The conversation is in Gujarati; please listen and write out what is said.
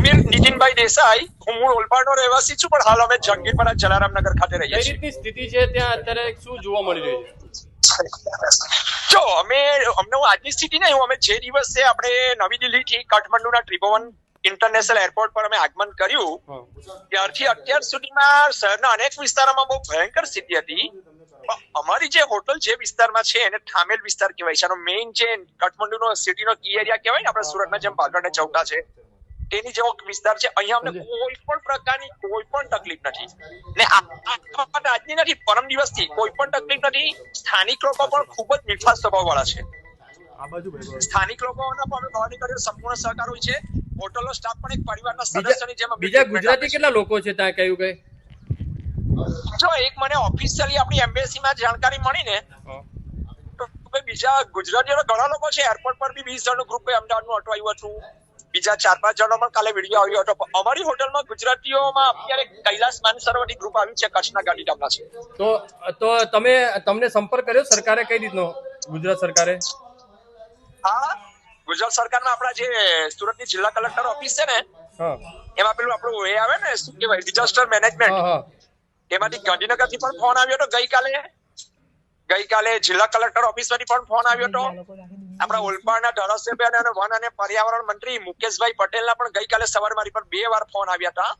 સમીર નીતિનભાઈ દેસાઈ, હું મૂળ ઓલપાડનો રહેવાસી છું, પણ હાલ અમે જંગીરપરા જલારામનગર ખાતે રહીએ છીએ. કઈ રીતની સ્થિતિ છે ત્યાં અત્યારે, શું જોવા મળી રહ્યું છે? જો અમને આજની સ્થિતિ નહીં, અમે જે દિવસે આપણે નવી દિલ્હી થી કાઠમંડુના ત્રિભુવન ઇન્ટરનેશનલ એરપોર્ટ પર અમે આગમન કર્યું ત્યારથી અત્યાર સુધીમાં શહેરના અનેક વિસ્તારોમાં બહુ ભયંકર સ્થિતિ હતી. અમારી જે હોટલ જે વિસ્તારમાં છે એને ઠામેલ વિસ્તાર કહેવાય છે. મેઇન જે કાઠમંડુનો સિટીનો કી એરિયા કહેવાય ને, આપણે સુરતના જેમ ભાગળ ને ચૌટા છે તેની જેવો વિસ્તાર છે. અહીંયા અમને કોઈ પણ પ્રકારની કોઈ પણ તકલીફ નથી, ને આજની નથી, પરમ દિવસથી કોઈ પણ તકલીફ નથી. સ્થાનિક લોકો પણ ખૂબ જ નિખાસ સ્વભાવ વાળા છે. સ્થાનિક લોકોના પણ ભવાની કર્યો સંપૂર્ણ સહકાર હોય છે. હોટલનો સ્ટાફ પણ એક પરિવારના સદસ્યની જેમ. બીજા ગુજરાતી કેટલા લોકો છે ત્યાં, કયું કઈ? જો એક મને ઓફિશિયલી આપણી એમ્બેસીમાં જાણકારી મળી ને, તો બીજા ગુજરાતીઓ ઘણા લોકો છે. એરપોર્ટ પર બી 20 જણનું ગ્રુપ અમદાવાદનું ઓટો આવ્યું હતું. બીજા 4-5 જણનો પણ કાલે વિડીયો આવ્યો હતો. અમારી હોટલમાં ગુજરાતીઓમાં અત્યારે કૈલાસ માનસરોવરથી ગ્રુપ આવ્યું છે, કચ્છના ગાંધીધામના છે. તો તમને સંપર્ક કર્યો સરકારે કઈ રીતનો? ગુજરાત સરકારે? હા, ગુજરાત સરકારમાં આપણા જે સુરતની જિલ્લા કલેક્ટર ઓફિસ છે ને, એમાં પેલું આપણું એ આવે ને, શું કહેવાય, ડિઝાસ્ટર મેનેજમેન્ટ, એમાંથી ગાંધીનગરથી પણ ફોન આવ્યો હતો ગઈકાલે જિલ્લા કલેક્ટર ઓફિસમાંથી પણ ફોન આવ્યો હતો. આપણા ઓલપાડના ધારાસભ્ય અને વન અને પર્યાવરણ મંત્રી મુકેશભાઈ પટેલના પણ ગઈકાલે સવારે મારી પર 2 વાર ફોન આવ્યા હતા.